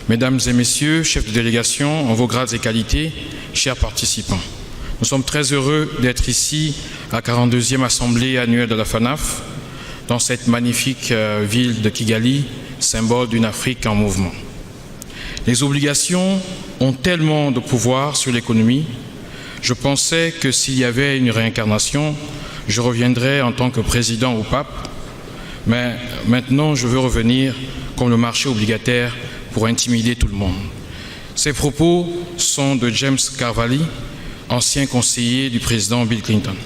Mesdames et messieurs, chefs de délégation, en vos grades et qualités, chers participants, nous sommes très heureux d'être ici à la 42e Assemblée annuelle de la FANAF, dans cette magnifique ville de Kigali, symbole d'une Afrique en mouvement. Les obligations ont tellement de pouvoir sur l'économie. Je pensais que s'il y avait une réincarnation, je reviendrais en tant que président ou pape, mais maintenant je veux revenir comme le marché obligataire pour intimider tout le monde. Ces propos sont de James Carvalli, ancien conseiller du président Bill Clinton.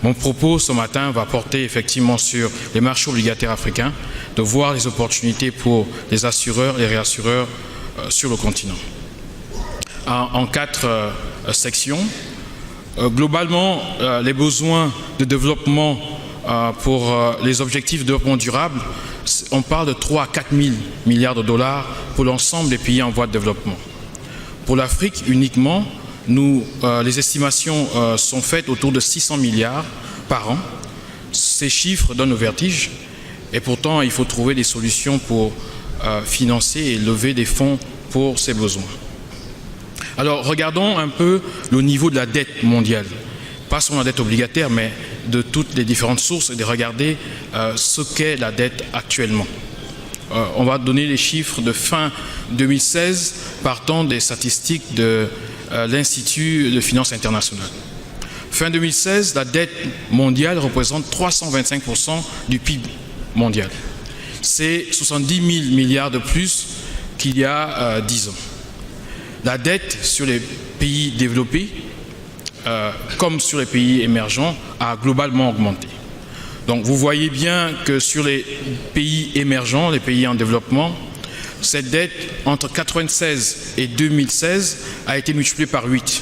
Mon propos ce matin va porter effectivement sur les marchés obligataires africains, de voir les opportunités pour les assureurs et les réassureurs sur le continent. En 4 sections, globalement, les besoins de développement pour les objectifs de développement durable, on parle de 3 à 4 000 milliards de dollars pour l'ensemble des pays en voie de développement. Pour l'Afrique uniquement, les estimations sont faites autour de 600 milliards par an. Ces chiffres donnent le vertige et pourtant il faut trouver des solutions pour financer et lever des fonds pour ces besoins. Alors regardons un peu le niveau de la dette mondiale, pas seulement la dette obligataire mais de toutes les différentes sources et de regarder ce qu'est la dette actuellement. On va donner les chiffres de fin 2016 partant des statistiques de l'Institut de finance internationale. Fin 2016, la dette mondiale représente 325% du PIB mondial. C'est 70 000 milliards de plus qu'il y a 10 ans. La dette sur les pays développés, comme sur les pays émergents, a globalement augmenté. Donc vous voyez bien que sur les pays émergents, les pays en développement, cette dette entre 1996 et 2016 a été multipliée par 8.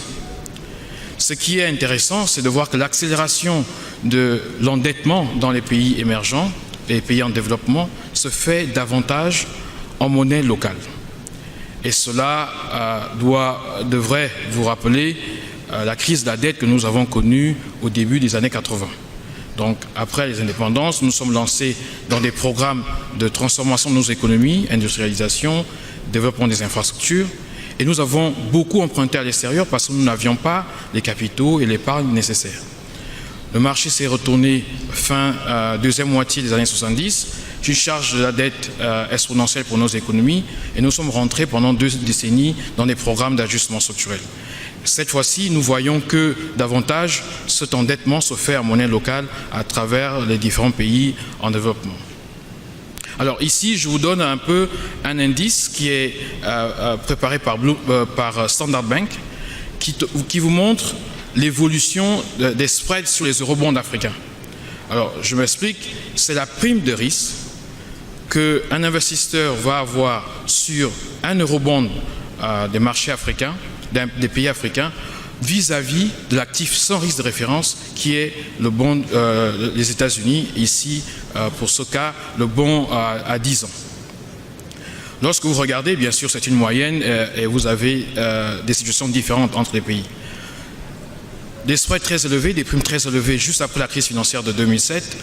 Ce qui est intéressant, c'est de voir que l'accélération de l'endettement dans les pays émergents, les pays en développement, se fait davantage en monnaie locale. Et cela devrait vous rappeler la crise de la dette que nous avons connue au début des années 80. Donc, après les indépendances, nous sommes lancés dans des programmes de transformation de nos économies, industrialisation, développement des infrastructures, et nous avons beaucoup emprunté à l'extérieur parce que nous n'avions pas les capitaux et l'épargne nécessaires. Le marché s'est retourné fin deuxième moitié des années 70, une charge de la dette exponentielle pour nos économies, et nous sommes rentrés pendant 2 décennies dans des programmes d'ajustement structurel. Cette fois-ci, nous voyons que davantage cet endettement se fait en monnaie locale à travers les différents pays en développement. Alors ici, je vous donne un peu un indice qui est préparé par Standard Bank qui vous montre l'évolution des spreads sur les eurobonds africains. Alors, je m'explique, c'est la prime de risque qu'un investisseur va avoir sur un eurobond des marchés africains, des pays africains, vis-à-vis de l'actif sans risque de référence qui est le bond des États-Unis, ici pour ce cas le bond à 10 ans. Lorsque vous regardez, bien sûr c'est une moyenne et vous avez des situations différentes entre les pays. Des spreads très élevés, des primes très élevées juste après la crise financière de 2007,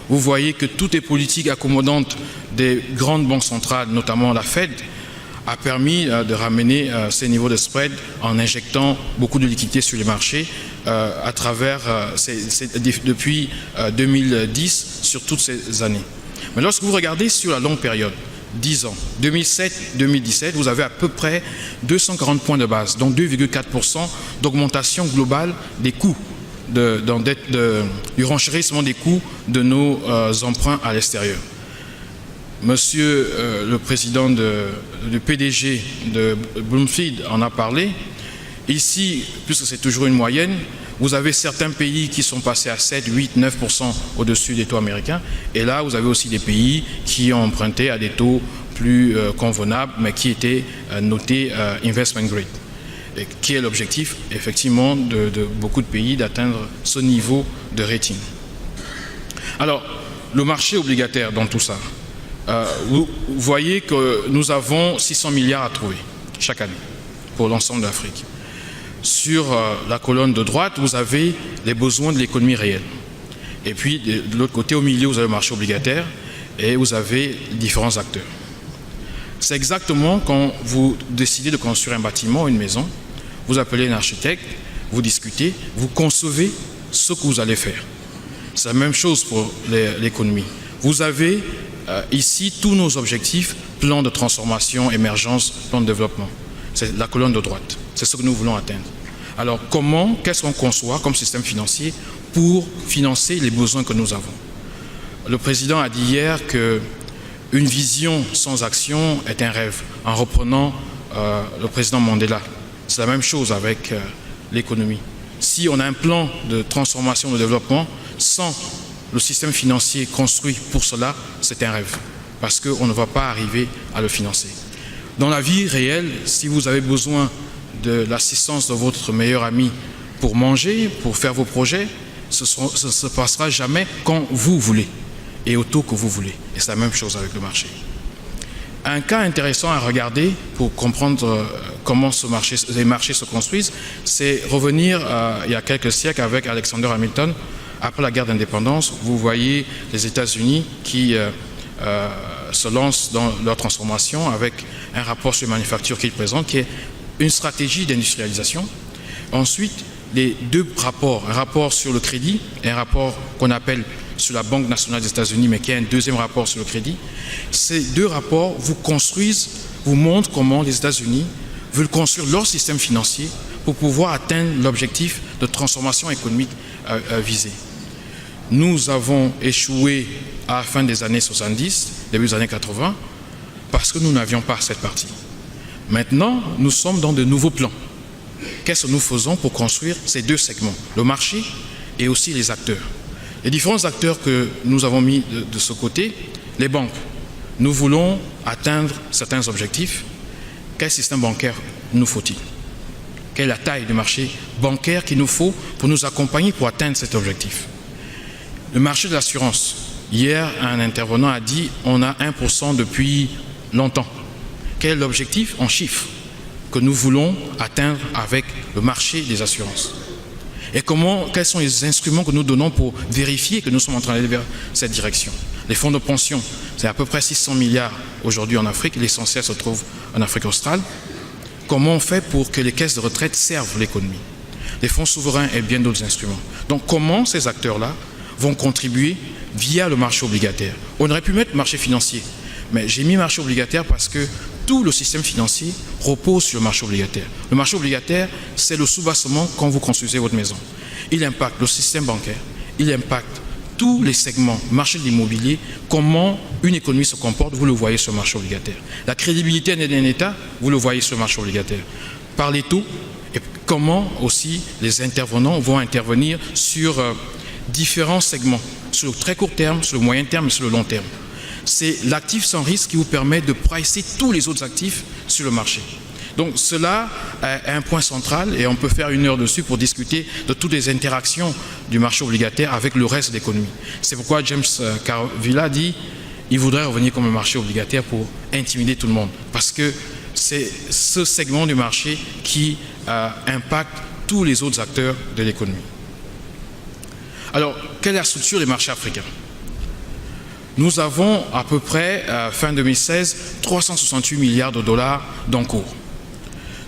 vous voyez que toutes les politiques accommodantes des grandes banques centrales, notamment la Fed, a permis de ramener ces niveaux de spread en injectant beaucoup de liquidités sur les marchés à travers, depuis 2010 sur toutes ces années. Mais lorsque vous regardez sur la longue période, 10 ans, 2007-2017, vous avez à peu près 240 points de base, donc 2,4% d'augmentation globale des coûts, du renchérissement des coûts de nos emprunts à l'extérieur. Monsieur le président du PDG de Bloomfield en a parlé. Ici, puisque c'est toujours une moyenne, vous avez certains pays qui sont passés à 7, 8, 9% au-dessus des taux américains. Et là, vous avez aussi des pays qui ont emprunté à des taux plus convenables, mais qui étaient notés investment grade. Et qui est l'objectif, effectivement, de beaucoup de pays d'atteindre ce niveau de rating. Alors, le marché obligataire dans tout ça. Vous voyez que nous avons 600 milliards à trouver chaque année pour l'ensemble de l'Afrique. Sur la colonne de droite, vous avez les besoins de l'économie réelle. Et puis, de l'autre côté, au milieu, vous avez le marché obligataire. et vous avez différents acteurs. C'est exactement quand vous décidez de construire un bâtiment, une maison, vous appelez un architecte, vous discutez, vous concevez ce que vous allez faire. C'est la même chose pour l'économie. Vous avez ici tous nos objectifs, plan de transformation, émergence, plan de développement. C'est la colonne de droite. C'est ce que nous voulons atteindre. Alors qu'est-ce qu'on conçoit comme système financier pour financer les besoins que nous avons? Le président a dit hier qu'une vision sans action est un rêve, en reprenant le président Mandela. C'est la même chose avec l'économie. Si on a un plan de transformation, de développement, sans le système financier construit pour cela, c'est un rêve, parce qu'on ne va pas arriver à le financer. Dans la vie réelle, si vous avez besoin de l'assistance de votre meilleur ami pour manger, pour faire vos projets, ce ne se passera jamais quand vous voulez et au taux que vous voulez. Et c'est la même chose avec le marché. Un cas intéressant à regarder pour comprendre comment les marchés se construisent, c'est revenir il y a quelques siècles avec Alexander Hamilton. Après la guerre d'indépendance, vous voyez les États-Unis qui se lancent dans leur transformation avec un rapport sur les manufactures qu'ils présentent, qui est une stratégie d'industrialisation. Ensuite, les deux rapports, un rapport sur le crédit et un rapport qu'on appelle sur la Banque nationale des États-Unis, mais qui est un deuxième rapport sur le crédit. Ces deux rapports vous construisent, vous montrent comment les États-Unis veulent construire leur système financier pour pouvoir atteindre l'objectif de transformation économique visé. Nous avons échoué à la fin des années 70, début des années 80, parce que nous n'avions pas cette partie. Maintenant, nous sommes dans de nouveaux plans. Qu'est-ce que nous faisons pour construire ces deux segments, le marché et aussi les acteurs? Les différents acteurs que nous avons mis de ce côté, les banques. Nous voulons atteindre certains objectifs. Quel système bancaire nous faut-il? Quelle est la taille du marché bancaire qu'il nous faut pour nous accompagner pour atteindre cet objectif? Le marché de l'assurance. Hier, un intervenant a dit on a 1% depuis longtemps. Quel est l'objectif en chiffres que nous voulons atteindre avec le marché des assurances? Et quels sont les instruments que nous donnons pour vérifier que nous sommes en train d'aller vers cette direction? Les fonds de pension, c'est à peu près 600 milliards aujourd'hui en Afrique, l'essentiel se trouve en Afrique australe. Comment on fait pour que les caisses de retraite servent l'économie? Les fonds souverains et bien d'autres instruments. Donc comment ces acteurs-là vont contribuer via le marché obligataire? On aurait pu mettre marché financier, mais j'ai mis marché obligataire parce que tout le système financier repose sur le marché obligataire. Le marché obligataire, c'est le soubassement quand vous construisez votre maison. Il impacte le système bancaire, il impacte tous les segments, marché de l'immobilier, comment une économie se comporte, vous le voyez sur le marché obligataire. La crédibilité d'un État, vous le voyez sur le marché obligataire. Par les taux, et comment aussi les intervenants vont intervenir sur différents segments, sur le très court terme, sur le moyen terme et sur le long terme. C'est l'actif sans risque qui vous permet de pricer tous les autres actifs sur le marché. Donc cela est un point central et on peut faire 1 heure dessus pour discuter de toutes les interactions du marché obligataire avec le reste de l'économie. C'est pourquoi James Carvilla dit qu'il voudrait revenir comme un marché obligataire pour intimider tout le monde. Parce que c'est ce segment du marché qui impacte tous les autres acteurs de l'économie. Alors, quelle est la structure des marchés africains? Nous avons à peu près, fin 2016, 368 milliards de dollars d'encours.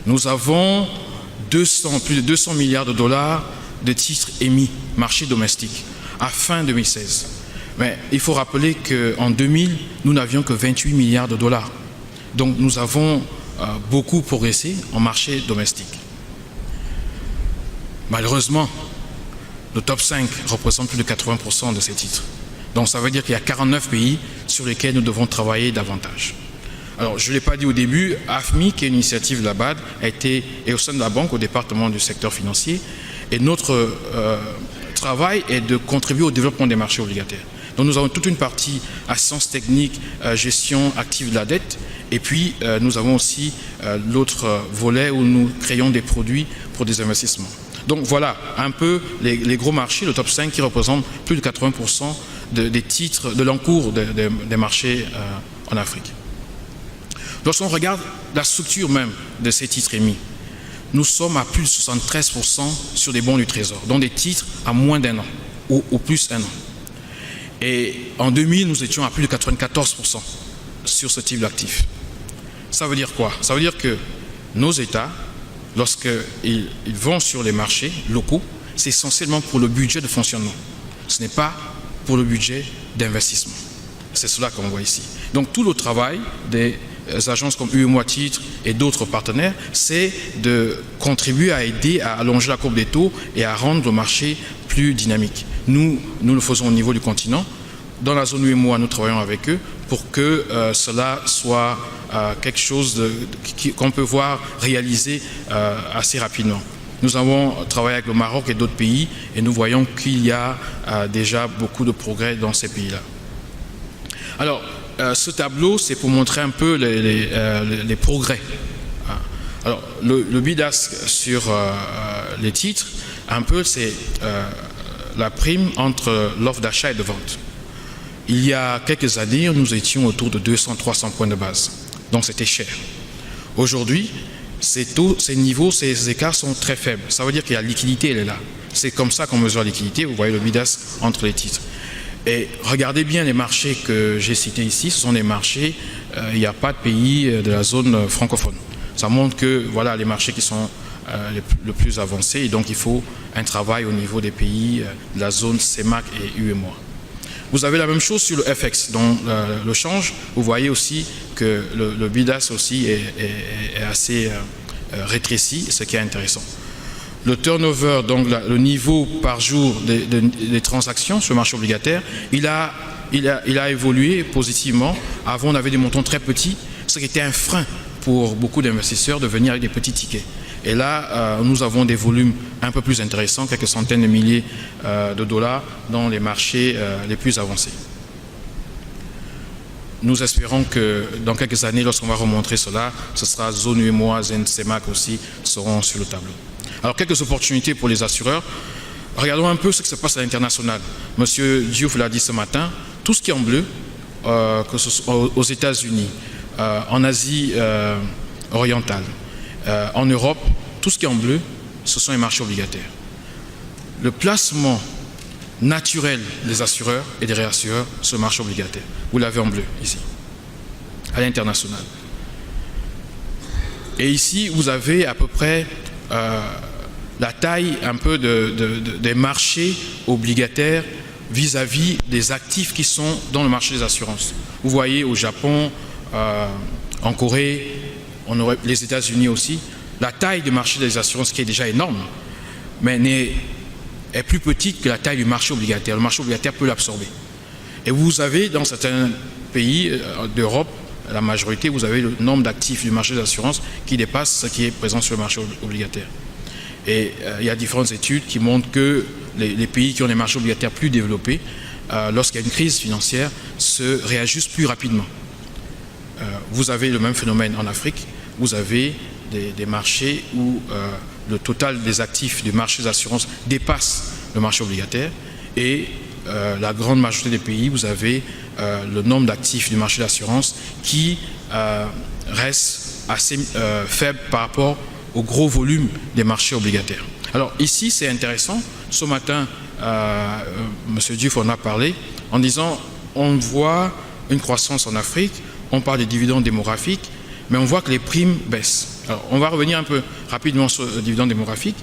Nous avons plus de 200 milliards de dollars de titres émis, marché domestique, à fin 2016. Mais il faut rappeler qu'en 2000, nous n'avions que 28 milliards de dollars. Donc nous avons beaucoup progressé en marché domestique. Malheureusement, le top 5 représente plus de 80% de ces titres. Donc ça veut dire qu'il y a 49 pays sur lesquels nous devons travailler davantage. Alors je ne l'ai pas dit au début, AFMI, qui est une initiative de la BAD, est au sein de la banque, au département du secteur financier. Et notre travail est de contribuer au développement des marchés obligataires. Donc nous avons toute une partie assistance technique, gestion active de la dette. Et puis nous avons aussi l'autre volet où nous créons des produits pour des investissements. Donc voilà un peu les gros marchés, le top 5 qui représente plus de 80% des titres, de l'encours des marchés en Afrique. Lorsqu'on regarde la structure même de ces titres émis, nous sommes à plus de 73% sur des bons du Trésor, donc des titres à moins d'1 an ou plus d'1 an. Et en 2000, nous étions à plus de 94% sur ce type d'actifs. Ça veut dire quoi? Ça veut dire que nos États, lorsqu'ils vont sur les marchés locaux, c'est essentiellement pour le budget de fonctionnement. Ce n'est pas pour le budget d'investissement. C'est cela qu'on voit ici. Donc tout le travail des agences comme UEMOA Titres et d'autres partenaires, c'est de contribuer à aider à allonger la courbe des taux et à rendre le marché plus dynamique. Nous le faisons au niveau du continent. Dans la zone UEMOA, nous travaillons avec eux pour que cela soit quelque chose qu'on peut voir réaliser assez rapidement. Nous avons travaillé avec le Maroc et d'autres pays et nous voyons qu'il y a déjà beaucoup de progrès dans ces pays-là. Alors, ce tableau, c'est pour montrer un peu les progrès. Alors, le bid-ask sur les titres, un peu, c'est la prime entre l'offre d'achat et de vente. Il y a quelques années, nous étions autour de 200-300 points de base. Donc, c'était cher. Aujourd'hui, ces niveaux, ces écarts sont très faibles. Ça veut dire que la liquidité, elle est là. C'est comme ça qu'on mesure la liquidité. Vous voyez le bid-ask entre les titres. Et regardez bien les marchés que j'ai cités ici. Ce sont des marchés, il n'y a pas de pays de la zone francophone. Ça montre que voilà les marchés qui sont le plus avancés. Et donc, il faut un travail au niveau des pays de la zone CEMAC et UEMOA. Vous avez la même chose sur le FX, donc le change. Vous voyez aussi que le bid-ask aussi est assez rétréci, ce qui est intéressant. Le turnover, donc le niveau par jour des transactions sur le marché obligataire, il a évolué positivement. Avant, on avait des montants très petits, ce qui était un frein pour beaucoup d'investisseurs de venir avec des petits tickets. Et là, nous avons des volumes un peu plus intéressants, quelques centaines de milliers de dollars dans les marchés les plus avancés. Nous espérons que dans quelques années, lorsqu'on va remontrer cela, ce sera zone UEMOA, zone CEMAC aussi seront sur le tableau. Alors, quelques opportunités pour les assureurs. Regardons un peu ce qui se passe à l'international. Monsieur Diouf l'a dit ce matin, tout ce qui est en bleu, que ce soit aux États-Unis, en Asie orientale, en Europe, tout ce qui est en bleu, ce sont les marchés obligataires. Le placement naturel des assureurs et des réassureurs sur le marché obligataire. Vous l'avez en bleu ici, à l'international. Et ici, vous avez à peu près la taille un peu des marchés obligataires vis-à-vis des actifs qui sont dans le marché des assurances. Vous voyez au Japon, en Corée, les États-Unis aussi, la taille du marché des assurances qui est déjà énorme, mais est plus petite que la taille du marché obligataire. Le marché obligataire peut l'absorber. Et vous avez dans certains pays d'Europe, la majorité, vous avez le nombre d'actifs du marché des assurances qui dépasse ce qui est présent sur le marché obligataire. Et il y a différentes études qui montrent que les pays qui ont des marchés obligataires plus développés, lorsqu'il y a une crise financière, se réajustent plus rapidement. Vous avez le même phénomène en Afrique. Vous avez des marchés où le total des actifs du marché des assurances dépasse le marché obligataire. Et la grande majorité des pays, vous avez le nombre d'actifs du marché d'assurance qui reste assez faible par rapport au gros volume des marchés obligataires. Alors ici, c'est intéressant. Ce matin, M. Diouf en a parlé en disant on voit une croissance en Afrique, on parle des dividendes démographiques, mais on voit que les primes baissent. Alors, on va revenir un peu rapidement sur le dividende démographique.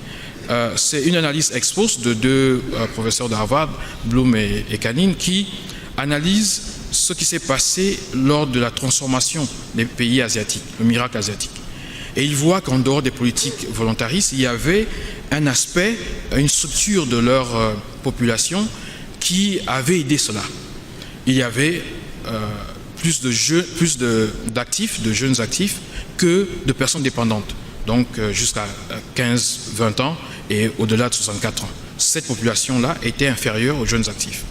C'est une analyse ex post de deux professeurs de Harvard, Bloom et Canine, qui analysent ce qui s'est passé lors de la transformation des pays asiatiques, le miracle asiatique. Et ils voient qu'en dehors des politiques volontaristes, il y avait un aspect, une structure de leur population qui avait aidé cela. Il y avait plus d'actifs, de jeunes actifs, que de personnes dépendantes, donc jusqu'à 15-20 ans et au-delà de 64 ans. Cette population-là était inférieure aux jeunes actifs.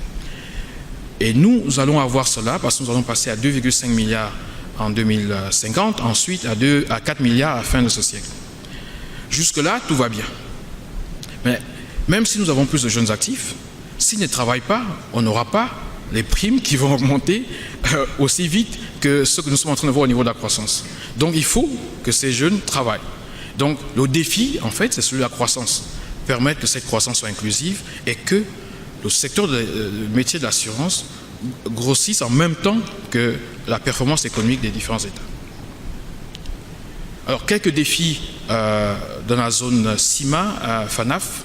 Et nous allons avoir cela parce que nous allons passer à 2,5 milliards en 2050, ensuite à 4 milliards à la fin de ce siècle. Jusque-là, tout va bien. Mais même si nous avons plus de jeunes actifs, s'ils ne travaillent pas, on n'aura pas les primes qui vont augmenter aussi vite que ce que nous sommes en train de voir au niveau de la croissance. Donc il faut que ces jeunes travaillent. Donc le défi, en fait, c'est celui de la croissance. Permettre que cette croissance soit inclusive et que le secteur du métier de l'assurance grossisse en même temps que la performance économique des différents États. Alors, quelques défis dans la zone CIMA, FANAF,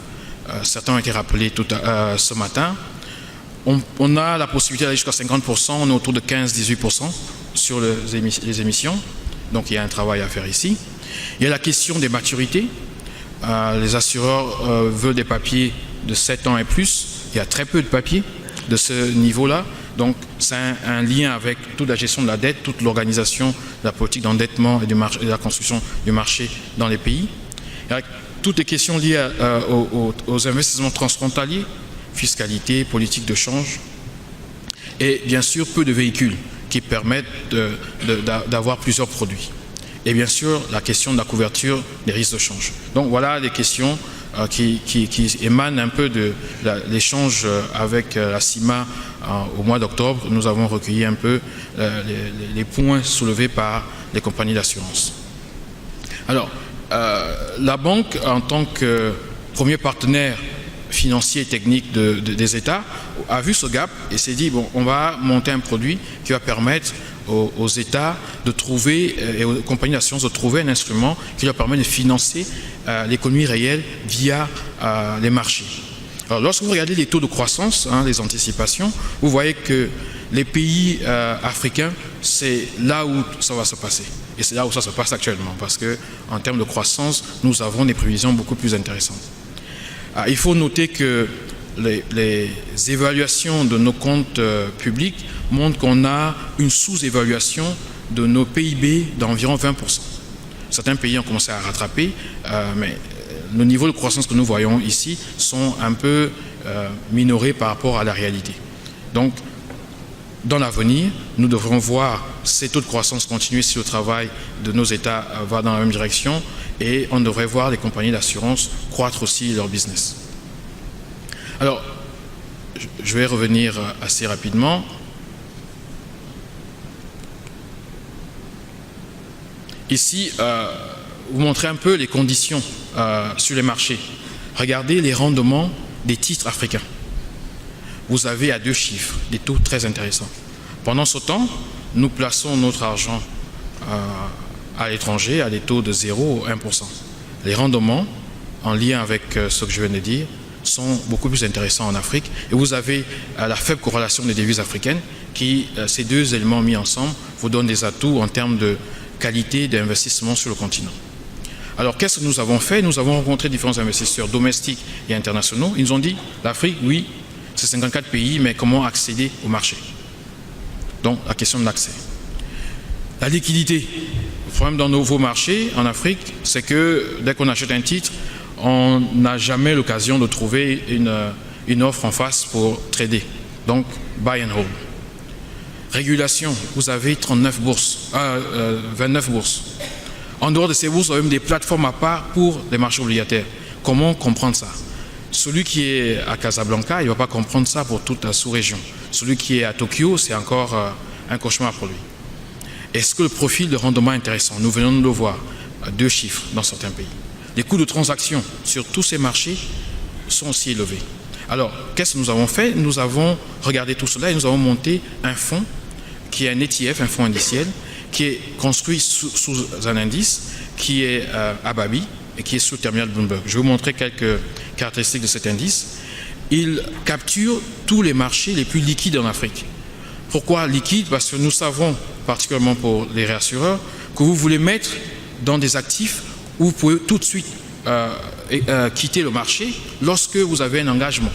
certains ont été rappelés ce matin. On a la possibilité d'aller jusqu'à 50%, on est autour de 15-18% sur les émissions, donc il y a un travail à faire ici. Il y a la question des maturités. Les assureurs veulent des papiers de 7 ans et plus. Il y a très peu de papiers de ce niveau-là. Donc, c'est un lien avec toute la gestion de la dette, toute l'organisation de la politique d'endettement et de la construction du marché dans les pays. Il y a toutes les questions liées aux investissements transfrontaliers, fiscalité, politique de change, et bien sûr, peu de véhicules qui permettent d'avoir plusieurs produits. Et bien sûr, la question de la couverture des risques de change. Donc, voilà des questions qui émanent un peu de l'échange avec la CIMA au mois d'octobre. Nous avons recueilli un peu les points soulevés par les compagnies d'assurance. Alors, la banque, en tant que premier partenaire financier et technique des États, a vu ce gap et s'est dit, bon, on va monter un produit qui va permettre aux États de trouver, et aux compagnies d'assurance de trouver un instrument qui leur permet de financer l'économie réelle via les marchés. Alors, lorsque vous regardez les taux de croissance, les anticipations, vous voyez que les pays africains, c'est là où ça va se passer. Et c'est là où ça se passe actuellement, parce qu'en termes de croissance, nous avons des prévisions beaucoup plus intéressantes. Il faut noter que les évaluations de nos comptes publics montrent qu'on a une sous-évaluation de nos PIB d'environ 20%. Certains pays ont commencé à rattraper, mais le niveau de croissance que nous voyons ici sont un peu minorés par rapport à la réalité. Donc, dans l'avenir, nous devrons voir ces taux de croissance continuer si le travail de nos États va dans la même direction, et on devrait voir les compagnies d'assurance croître aussi leur business. Alors, je vais revenir assez rapidement. Ici, vous montrez un peu les conditions sur les marchés. Regardez les rendements des titres africains. Vous avez à 2 chiffres, des taux très intéressants. Pendant ce temps, nous plaçons notre argent à l'étranger à des taux de 0 ou 1%. Les rendements, en lien avec ce que je viens de dire, sont beaucoup plus intéressants en Afrique. Et vous avez la faible corrélation des devises africaines qui, ces deux éléments mis ensemble, vous donnent des atouts en termes de qualité d'investissement sur le continent. Alors, qu'est-ce que nous avons fait? Nous avons rencontré différents investisseurs domestiques et internationaux. Ils nous ont dit, l'Afrique, oui, c'est 54 pays, mais comment accéder au marché? Donc, la question de l'accès. La liquidité. Le problème dans nos nouveaux marchés en Afrique, c'est que dès qu'on achète un titre, on n'a jamais l'occasion de trouver une offre en face pour trader. Donc, buy and hold. Régulation, vous avez 29 bourses, 29 bourses. En dehors de ces bourses, vous avez même des plateformes à part pour les marchés obligataires. Comment comprendre ça? Celui qui est à Casablanca, il ne va pas comprendre ça pour toute la sous-région. Celui qui est à Tokyo, c'est encore un cauchemar pour lui. Est-ce que le profil de rendement est intéressant? Nous venons de le voir, 2 chiffres dans certains pays. Les coûts de transaction sur tous ces marchés sont aussi élevés. Alors, qu'est-ce que nous avons fait? Nous avons regardé tout cela et nous avons monté un fonds qui est un ETF, un fonds indiciel, qui est construit sous un indice qui est Ababi et qui est sous le terminal Bloomberg. Je vais vous montrer quelques caractéristiques de cet indice. Il capture tous les marchés les plus liquides en Afrique. Pourquoi liquide? Parce que nous savons, particulièrement pour les réassureurs, que vous voulez mettre dans des actifs où vous pouvez tout de suite quitter le marché lorsque vous avez un engagement.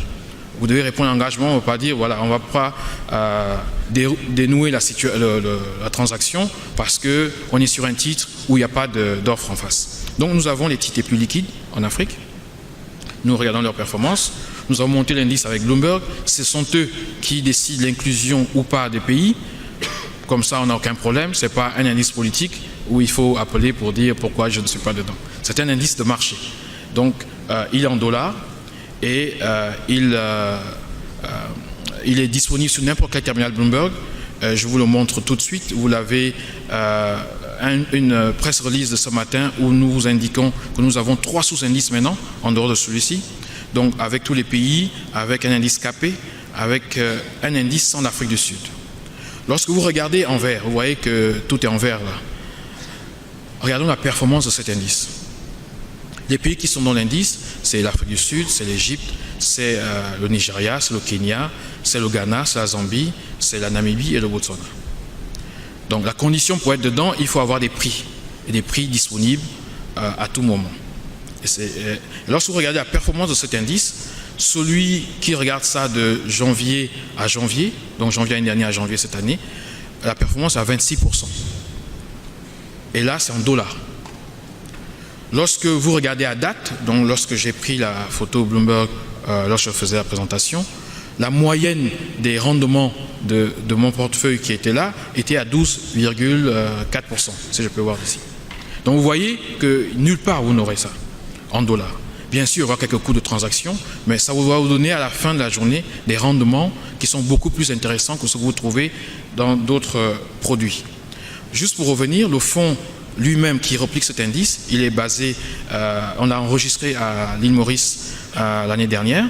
Vous devez répondre à l'engagement, on ne va pas dire, voilà, on ne va pas dénouer la transaction parce qu'on est sur un titre où il n'y a pas d'offre en face. Donc nous avons les titres les plus liquides en Afrique. Nous regardons leur performance. Nous avons monté l'indice avec Bloomberg. Ce sont eux qui décident l'inclusion ou pas des pays. Comme ça, on n'a aucun problème. Ce n'est pas un indice politique où il faut appeler pour dire pourquoi je ne suis pas dedans. C'est un indice de marché. Donc, il est en dollars et il est disponible sur n'importe quel terminal Bloomberg. Je vous le montre tout de suite. Vous l'avez une press release de ce matin où nous vous indiquons que nous avons 3 sous-indices maintenant en dehors de celui-ci. donc avec tous les pays, avec un indice capé, avec un indice en Afrique du Sud. Lorsque vous regardez en vert, vous voyez que tout est en vert là. Regardons la performance de cet indice. Les pays qui sont dans l'indice, c'est l'Afrique du Sud, c'est l'Égypte, c'est le Nigeria, c'est le Kenya, c'est le Ghana, c'est la Zambie, c'est la Namibie et le Botswana. Donc la condition pour être dedans, il faut avoir des prix, et des prix disponibles à tout moment. Et lorsque vous regardez la performance de cet indice, celui qui regarde ça de janvier à janvier, donc janvier l'année dernière à janvier cette année, la performance est à 26%. Et là, c'est en dollars. Lorsque vous regardez à date, donc lorsque j'ai pris la photo Bloomberg, lorsque je faisais la présentation, la moyenne des rendements de mon portefeuille qui était là était à 12,4%, si je peux voir ici. Donc vous voyez que nulle part vous n'aurez ça en dollars. Bien sûr, il y aura quelques coûts de transaction, mais ça va vous donner à la fin de la journée des rendements qui sont beaucoup plus intéressants que ce que vous trouvez dans d'autres produits. Juste pour revenir, le fonds lui-même qui replique cet indice, il est basé, on l'a enregistré à l'île Maurice l'année dernière.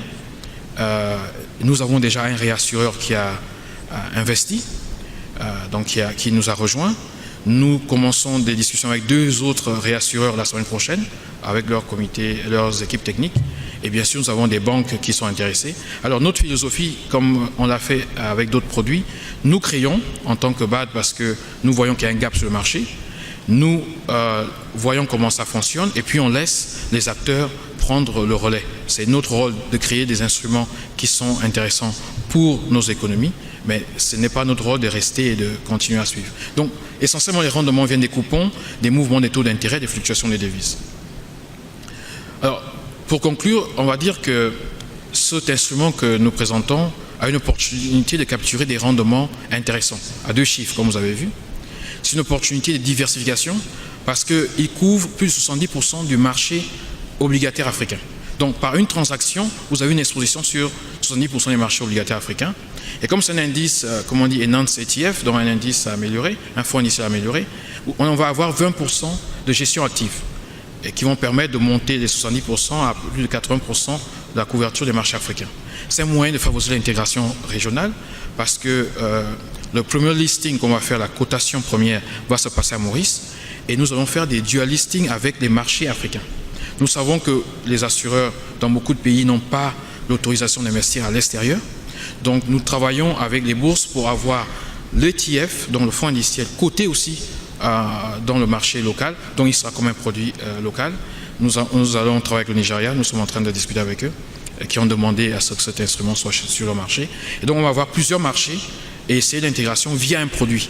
Nous avons déjà un réassureur qui a investi, donc qui nous a rejoints. Nous commençons des discussions avec 2 autres réassureurs la semaine prochaine, avec leur comité, leurs équipes techniques. Et bien sûr, nous avons des banques qui sont intéressées. Alors, notre philosophie, comme on l'a fait avec d'autres produits, nous créons en tant que BAD, parce que nous voyons qu'il y a un gap sur le marché, nous voyons comment ça fonctionne, et puis on laisse les acteurs prendre le relais. C'est notre rôle de créer des instruments qui sont intéressants pour nos économies, mais ce n'est pas notre rôle de rester et de continuer à suivre. Donc, essentiellement, les rendements viennent des coupons, des mouvements des taux d'intérêt, des fluctuations des devises. Alors, pour conclure, on va dire que cet instrument que nous présentons a une opportunité de capturer des rendements intéressants, à 2 chiffres, comme vous avez vu. C'est une opportunité de diversification parce qu'il couvre plus de 70% du marché obligataire africain. Donc, par une transaction, vous avez une exposition sur 70% des marchés obligataires africains. Et comme c'est un indice, comme on dit, Enhanced ETF, donc un indice à améliorer, un fonds initial amélioré, on va avoir 20% de gestion active et qui vont permettre de monter les 70% à plus de 80% de la couverture des marchés africains. C'est un moyen de favoriser l'intégration régionale parce que le premier listing qu'on va faire, la cotation première, va se passer à Maurice et nous allons faire des dual listings avec les marchés africains. Nous savons que les assureurs dans beaucoup de pays n'ont pas l'autorisation d'investir à l'extérieur. Donc nous travaillons avec les bourses pour avoir l'ETF, donc le fonds indiciel, coté aussi dans le marché local, donc il sera comme un produit local. Nous allons travailler avec le Nigeria, nous sommes en train de discuter avec eux, qui ont demandé à ce que cet instrument soit sur le marché. Et donc on va avoir plusieurs marchés et essayer l'intégration via un produit.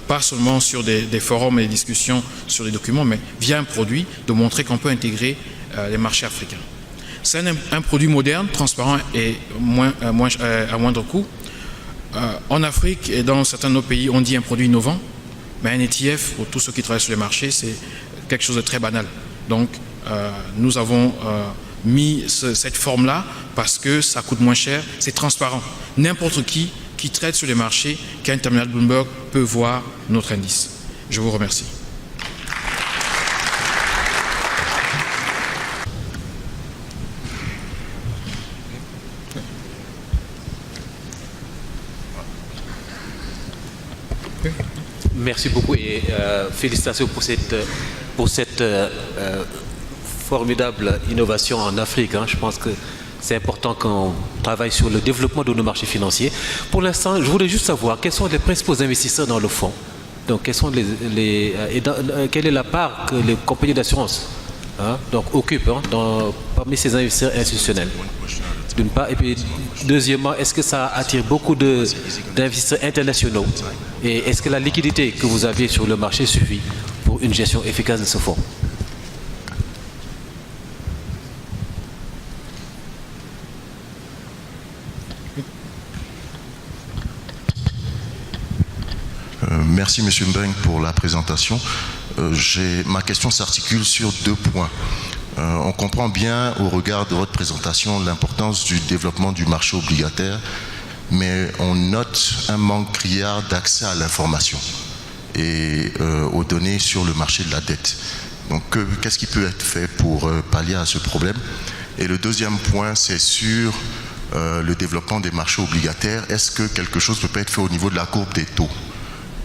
Pas seulement sur des forums et des discussions sur des documents, mais via un produit, de montrer qu'on peut intégrer les marchés africains. C'est un produit moderne, transparent et à moindre coût. En Afrique et dans certains de nos pays, on dit un produit innovant, mais un ETF, pour tous ceux qui travaillent sur les marchés, c'est quelque chose de très banal. Donc, nous avons mis cette forme-là parce que ça coûte moins cher, c'est transparent. N'importe qui traite sur les marchés, qui a un terminal Bloomberg, peut voir notre indice. Je vous remercie. Merci beaucoup et félicitations pour cette formidable innovation en Afrique. Je pense que c'est important qu'on travaille sur le développement de nos marchés financiers. Pour l'instant, je voulais juste savoir quels sont les principaux investisseurs dans le fonds. Donc, quelle est la part que les compagnies d'assurance occupent parmi ces investisseurs institutionnels, d'une part. Et puis, deuxièmement, est-ce que ça attire beaucoup d'investisseurs internationaux? Et est-ce que la liquidité que vous avez sur le marché suffit pour une gestion efficace de ce fonds? Merci M. Mbeng pour la présentation. Ma question s'articule sur 2 points. On comprend bien au regard de votre présentation l'importance du développement du marché obligataire, mais on note un manque criard d'accès à l'information et aux données sur le marché de la dette. Donc qu'est-ce qui peut être fait pour pallier à ce problème? Et le deuxième point, c'est sur le développement des marchés obligataires. Est-ce que quelque chose peut être fait au niveau de la courbe des taux?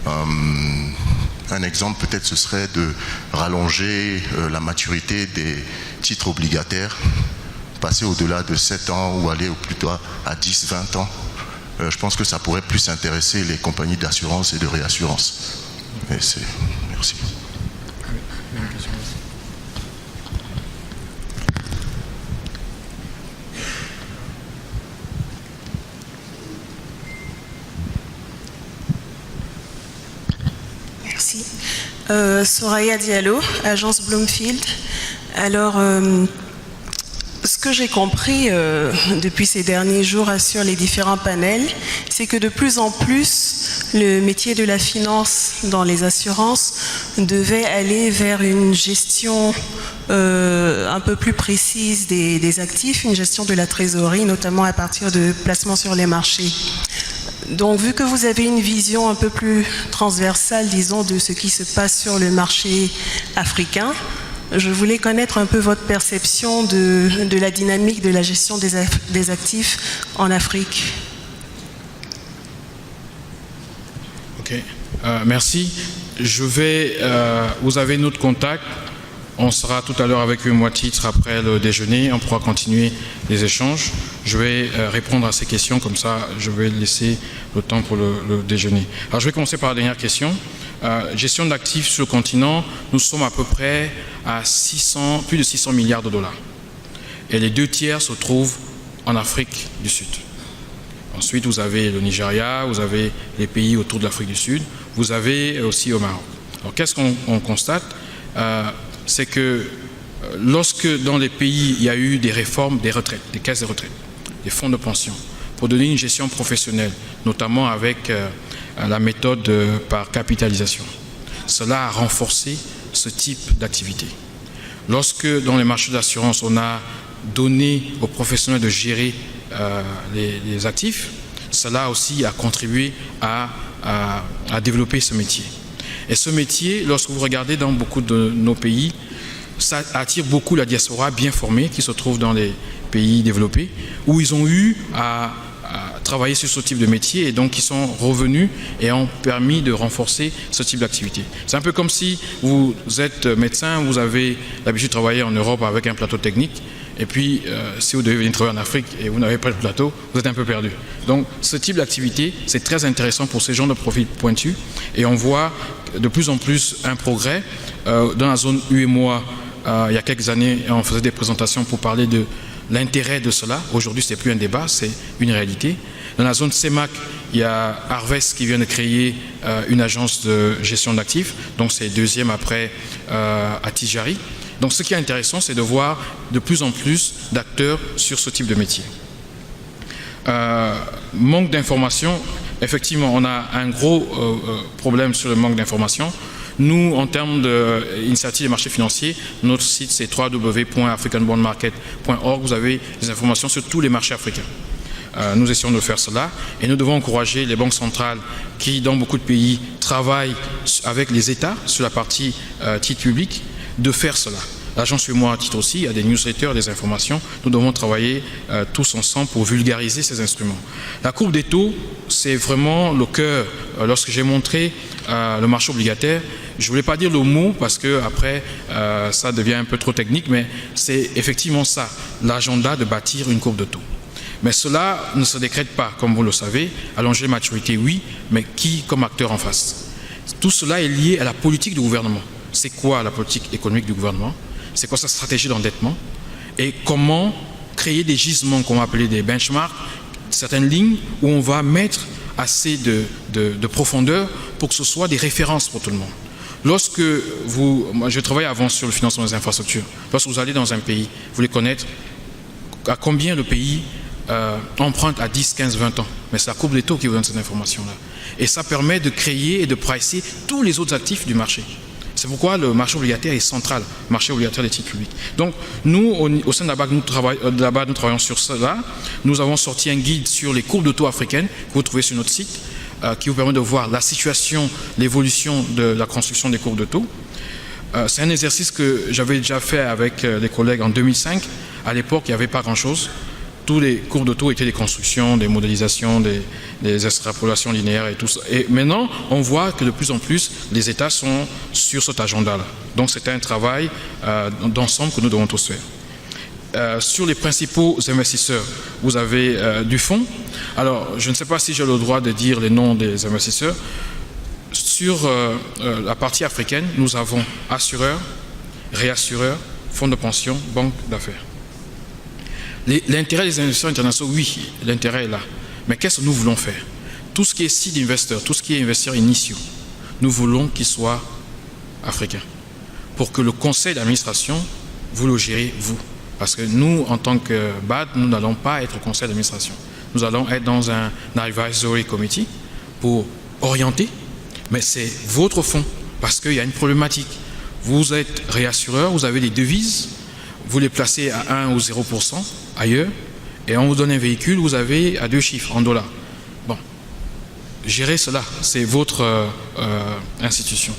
Un exemple peut-être ce serait de rallonger la maturité des titres obligataires, passer au-delà de 7 ans ou aller plutôt à 10-20 ans. Je pense que ça pourrait plus intéresser les compagnies d'assurance et de réassurance. Merci. Merci. Soraya Diallo, agence Bloomfield. Alors, ce que j'ai compris depuis ces derniers jours sur les différents panels, c'est que de plus en plus, le métier de la finance dans les assurances devait aller vers une gestion un peu plus précise des actifs, une gestion de la trésorerie, notamment à partir de placements sur les marchés. Donc, vu que vous avez une vision un peu plus transversale, disons, de ce qui se passe sur le marché africain, je voulais connaître un peu votre perception de la dynamique de la gestion des actifs en Afrique. Ok, merci. Vous avez notre contact. On sera tout à l'heure avec moi titre après le déjeuner. On pourra continuer les échanges. Je vais répondre à ces questions, comme ça je vais laisser le temps pour le déjeuner. Alors je vais commencer par la dernière question. Gestion d'actifs sur le continent, nous sommes à peu près à plus de 600 milliards de dollars. Et les 2/3 se trouvent en Afrique du Sud. Ensuite, vous avez le Nigeria, vous avez les pays autour de l'Afrique du Sud, vous avez aussi au Maroc. Alors qu'est-ce qu'on constate? C'est que lorsque dans les pays, il y a eu des réformes des retraites, des caisses de retraite, des fonds de pension, pour donner une gestion professionnelle, notamment avec la méthode par capitalisation. Cela a renforcé ce type d'activité. Lorsque dans les marchés d'assurance, on a donné aux professionnels de gérer les actifs, cela aussi a contribué à développer ce métier. Et ce métier, lorsque vous regardez dans beaucoup de nos pays, ça attire beaucoup la diaspora bien formée qui se trouve dans les pays développés, où ils ont eu à travailler sur ce type de métier et donc ils sont revenus et ont permis de renforcer ce type d'activité. C'est un peu comme si vous êtes médecin, vous avez l'habitude de travailler en Europe avec un plateau technique et puis si vous devez venir travailler en Afrique et vous n'avez pas de plateau, vous êtes un peu perdu. Donc ce type d'activité, c'est très intéressant pour ces gens de profil pointu et on voit de plus en plus un progrès. Dans la zone UEMOA, il y a quelques années, on faisait des présentations pour parler de l'intérêt de cela. Aujourd'hui, ce n'est plus un débat, c'est une réalité. Dans la zone CEMAC, il y a Harvest qui vient de créer une agence de gestion d'actifs. Donc, c'est deuxième après Attijari. Donc, ce qui est intéressant, c'est de voir de plus en plus d'acteurs sur ce type de métier. Manque d'information. Effectivement, on a un gros problème sur le manque d'information. Nous, en termes d'initiative des marchés financiers, notre site c'est www.africanbondmarket.org. Vous avez des informations sur tous les marchés africains. Nous essayons de faire cela et nous devons encourager les banques centrales qui, dans beaucoup de pays, travaillent avec les États sur la partie titre public, de faire cela. L'agence UEMOA à titre aussi, il y a des newsletters, des informations. Nous devons travailler tous ensemble pour vulgariser ces instruments. La courbe des taux, c'est vraiment le cœur. Lorsque j'ai montré le marché obligataire, je ne voulais pas dire le mot parce que après ça devient un peu trop technique, mais c'est effectivement ça, l'agenda de bâtir une courbe de taux. Mais cela ne se décrète pas, comme vous le savez. Allonger la maturité, oui, mais qui comme acteur en face? Tout cela est lié à la politique du gouvernement. C'est quoi la politique économique du gouvernement? C'est quoi sa stratégie d'endettement? Et comment créer des gisements qu'on va appeler des benchmarks, certaines lignes où on va mettre assez de profondeur pour que ce soit des références pour tout le monde. Lorsque moi je travaille avant sur le financement des infrastructures. Lorsque vous allez dans un pays, vous voulez connaître à combien le pays emprunte à 10, 15, 20 ans. Mais c'est la courbe des taux qui vous donne cette information-là. Et ça permet de créer et de pricer tous les autres actifs du marché. C'est pourquoi le marché obligataire est central, le marché obligataire des titres publics. Donc, nous, au sein de la BAC, nous travaillons sur cela. Nous avons sorti un guide sur les courbes de taux africaines que vous trouvez sur notre site, qui vous permet de voir la situation, l'évolution de la construction des courbes de taux. C'est un exercice que j'avais déjà fait avec des collègues en 2005, À l'époque, il n'y avait pas grand-chose. Tous les cours de taux étaient des constructions, des modélisations, des extrapolations linéaires et tout ça. Et maintenant, on voit que de plus en plus, les États sont sur cet agenda-là. Donc, c'est un travail d'ensemble que nous devons tous faire. Sur les principaux investisseurs, vous avez du fonds. Alors, je ne sais pas si j'ai le droit de dire les noms des investisseurs. Sur la partie africaine, nous avons assureurs, réassureurs, fonds de pension, banques d'affaires. L'intérêt des investisseurs internationaux, oui, l'intérêt est là. Mais qu'est-ce que nous voulons faire? Tout ce qui est seed investor, tout ce qui est investisseurs initiaux, nous voulons qu'ils soient africains. Pour que le conseil d'administration, vous le gérez, vous. Parce que nous, en tant que BAD, nous n'allons pas être au conseil d'administration. Nous allons être dans un advisory committee pour orienter, mais c'est votre fonds, parce qu'il y a une problématique. Vous êtes réassureur, vous avez des devises, vous les placez à 1 ou 0% ailleurs, et on vous donne un véhicule, vous avez à 2 chiffres en dollars. Bon, gérez cela, c'est votre institution.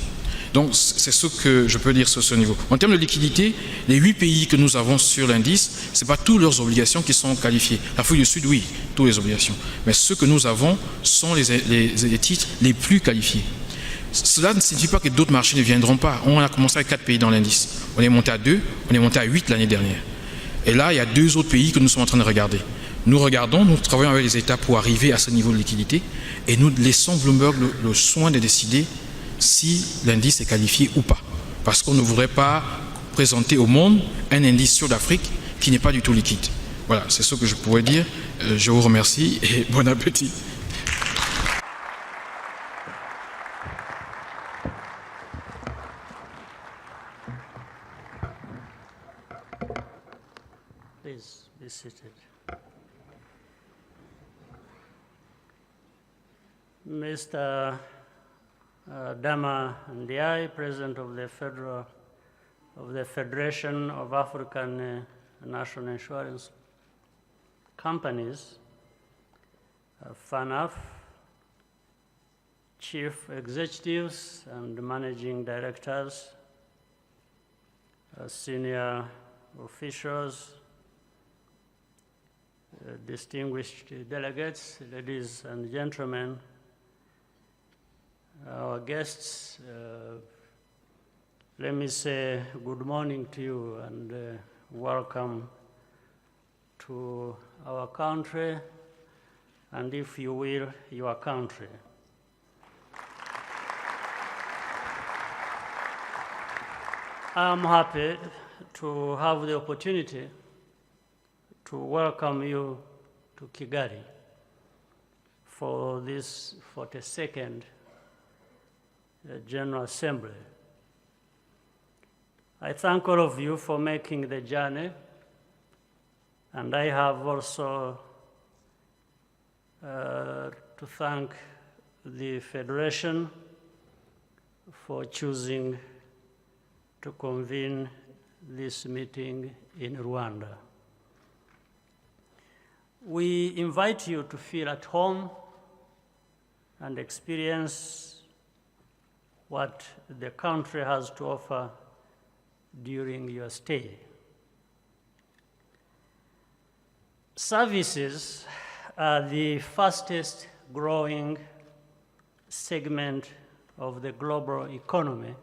Donc, c'est ce que je peux dire sur ce niveau. En termes de liquidité, les 8 pays que nous avons sur l'indice, ce n'est pas toutes leurs obligations qui sont qualifiées. L'Afrique du Sud, oui, toutes les obligations. Mais ceux que nous avons sont les titres les plus qualifiés. Cela ne signifie pas que d'autres marchés ne viendront pas. On a commencé avec 4 pays dans l'indice. On est monté à 2, on est monté à 8 l'année dernière. Et là, il y a 2 autres pays que nous sommes en train de regarder. Nous regardons, nous travaillons avec les États pour arriver à ce niveau de liquidité et nous laissons Bloomberg le soin de décider si l'indice est qualifié ou pas. Parce qu'on ne voudrait pas présenter au monde un indice sur l'Afrique qui n'est pas du tout liquide. Voilà, c'est ce que je pourrais dire. Je vous remercie et bon appétit. Please be seated. Mr. Dama Ndiaye, President of the Federation of African National Insurance Companies, FANAF, Chief Executives and Managing Directors, senior officials, distinguished delegates, ladies and gentlemen, our guests, let me say good morning to you and welcome to our country, and if you will, your country. I'm happy to have the opportunity to welcome you to Kigali for this 42nd General Assembly. I thank all of you for making the journey, and I have also to thank the Federation for choosing to convene this meeting in Rwanda. We invite you to feel at home and experience what the country has to offer during your stay. Services are the fastest growing segment of the global economy,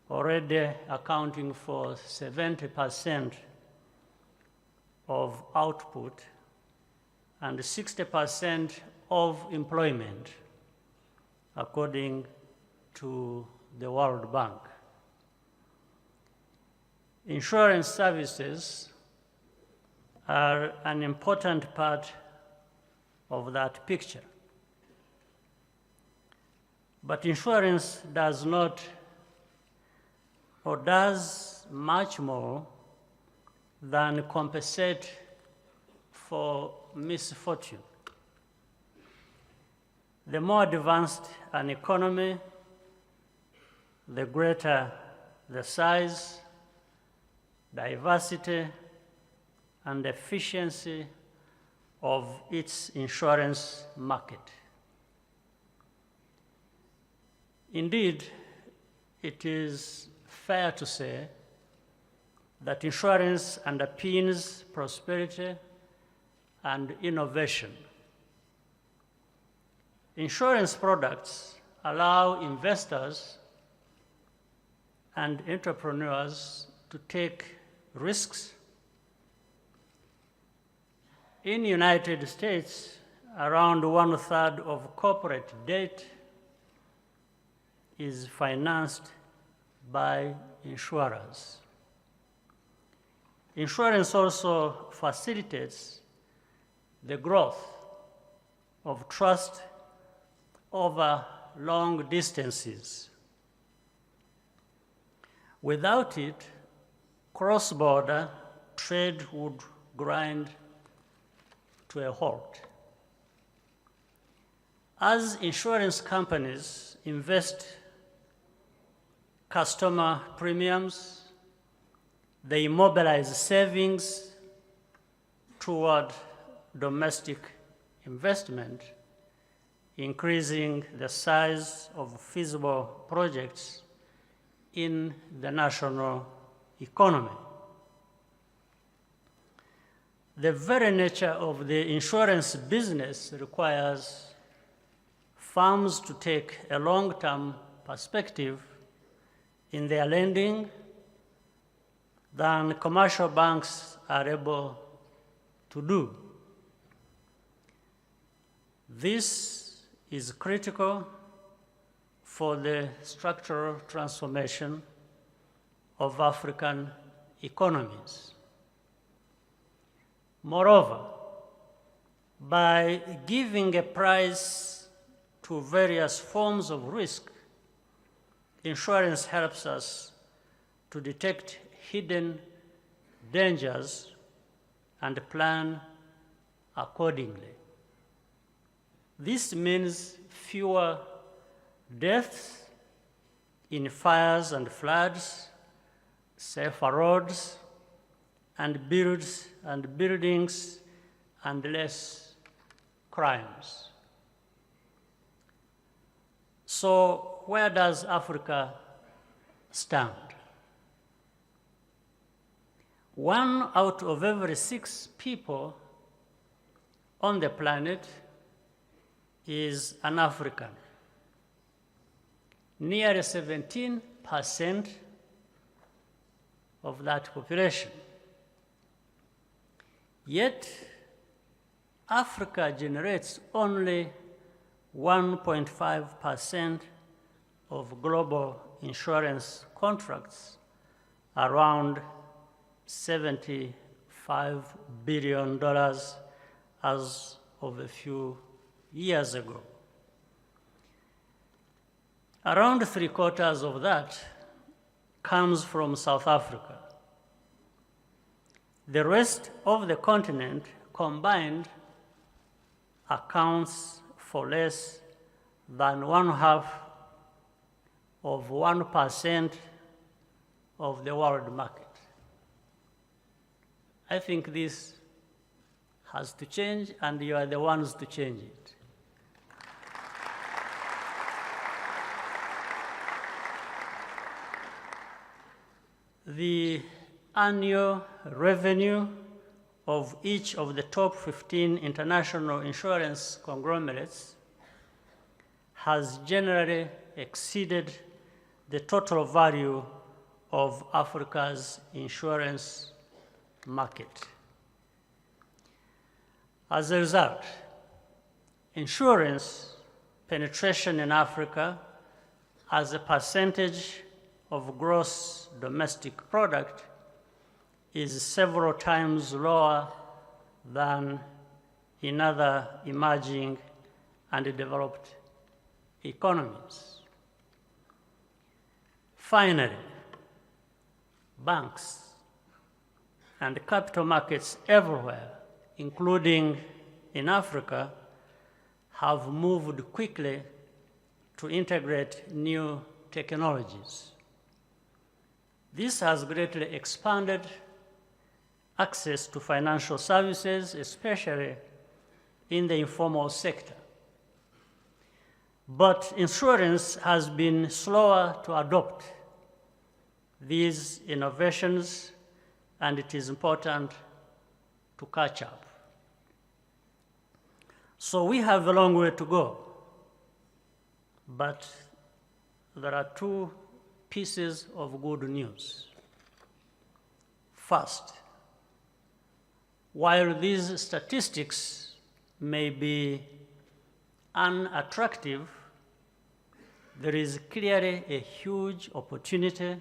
already accounting for 70% of output and 60% of employment, according to the World Bank. Insurance services are an important part of that picture. But insurance does not, or does much more than compensate for misfortune. The more advanced an economy, the greater the size, diversity, and efficiency of its insurance market. Indeed, it is fair to say that insurance underpins prosperity and innovation. Insurance products allow investors and entrepreneurs to take risks. In the United States, around 1/3 of corporate debt is financed by insurers. Insurance also facilitates the growth of trust over long distances. Without it, cross-border trade would grind to a halt. As insurance companies invest customer premiums, they mobilize savings toward domestic investment, increasing the size of feasible projects in the national economy. The very nature of the insurance business requires firms to take a long-term perspective in their lending than commercial banks are able to do. This is critical for the structural transformation of African economies. Moreover, by giving a price to various forms of risk, insurance helps us to detect hidden dangers and plan accordingly. This means fewer deaths in fires and floods, safer roads and buildings, and less crimes. So where does Africa stand? 1 out of every 6 people on the planet is an African. Nearly 17% of that population. Yet, Africa generates only 1.5% of global insurance contracts, around $75 billion as of a few years ago. Around 3/4 of that comes from South Africa. The rest of the continent combined accounts for less than 1/2 of 1% of the world market. I think this has to change, and you are the ones to change it. The annual revenue of each of the top 15 international insurance conglomerates has generally exceeded the total value of Africa's insurance market. As a result, insurance penetration in Africa as a percentage of gross domestic product is several times lower than in other emerging and developed economies. Finally, banks and capital markets everywhere, including in Africa, have moved quickly to integrate new technologies. This has greatly expanded access to financial services, especially in the informal sector. But insurance has been slower to adopt these innovations and it is important to catch up. So we have a long way to go, but there are two pieces of good news. First, while these statistics may be unattractive, there is clearly a huge opportunity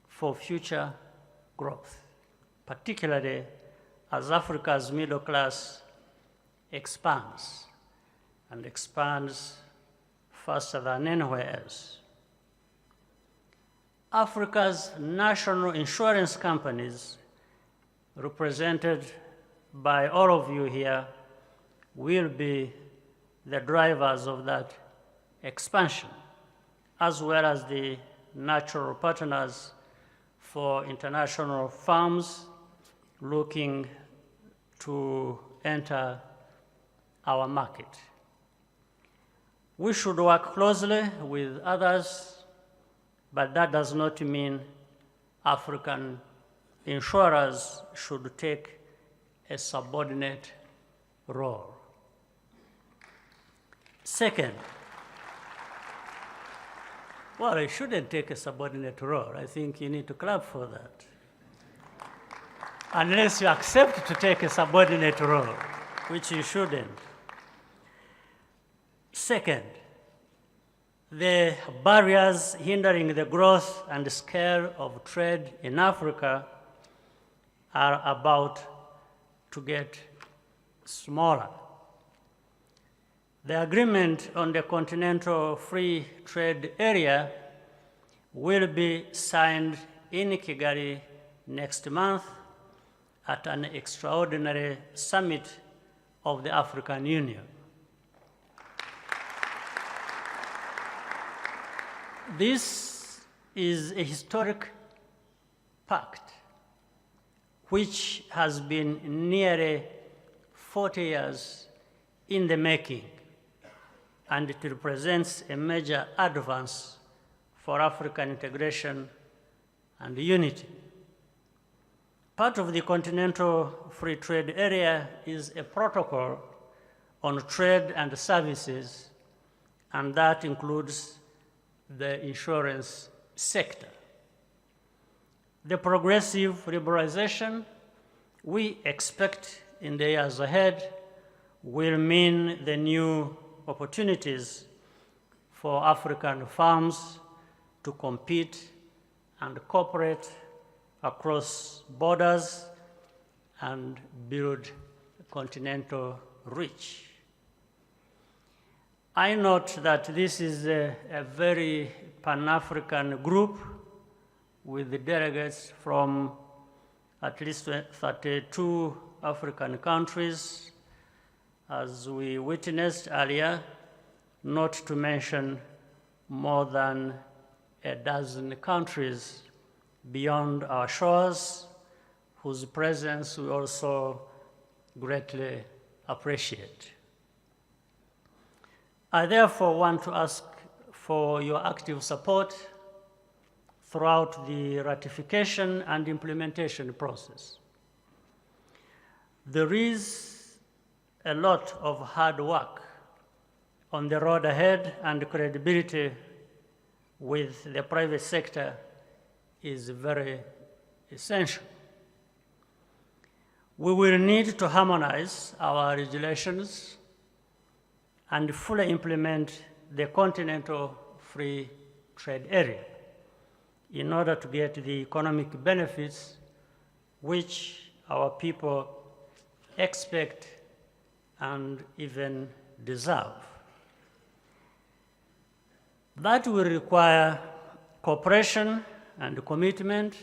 for future growth, particularly as Africa's middle class expands and expands faster than anywhere else. Africa's national insurance companies, represented by all of you here, will be the drivers of that expansion, as well as the natural partners for international firms looking to enter our market. We should work closely with others, but that does not mean African insurers should take a subordinate role. Second, well, it shouldn't take a subordinate role. I think you need to clap for that. Unless you accept to take a subordinate role, which you shouldn't. Second, the barriers hindering the growth and scale of trade in Africa are about to get smaller. The agreement on the Continental Free Trade Area will be signed in Kigali next month at an extraordinary summit of the African Union. This is a historic pact which has been nearly 40 years in the making, and it represents a major advance for African integration and unity. Part of the Continental Free Trade Area is a protocol on trade and services, and that includes the insurance sector. The progressive liberalization we expect in the years ahead will mean the new opportunities for African firms to compete and cooperate across borders and build continental reach. I note that this is a very Pan-African group with the delegates from at least 32 African countries, as we witnessed earlier, not to mention more than a dozen countries beyond our shores, whose presence we also greatly appreciate. I therefore want to ask for your active support throughout the ratification and implementation process. There is a lot of hard work on the road ahead, and credibility with the private sector is very essential. We will need to harmonize our regulations and fully implement the Continental Free Trade Area in order to get the economic benefits which our people expect and even deserve. That will require cooperation and commitment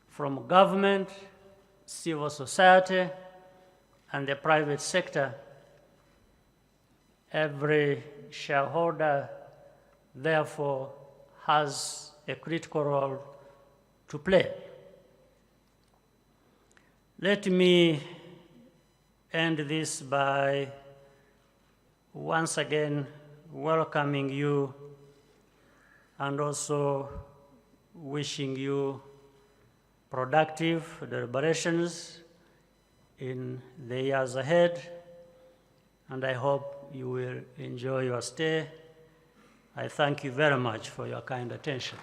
from government, civil society, and the private sector. Every shareholder, therefore, has a critical role to play. Let me end this by once again welcoming you and also wishing you productive deliberations in the years ahead, and I hope you will enjoy your stay. I thank you very much for your kind attention.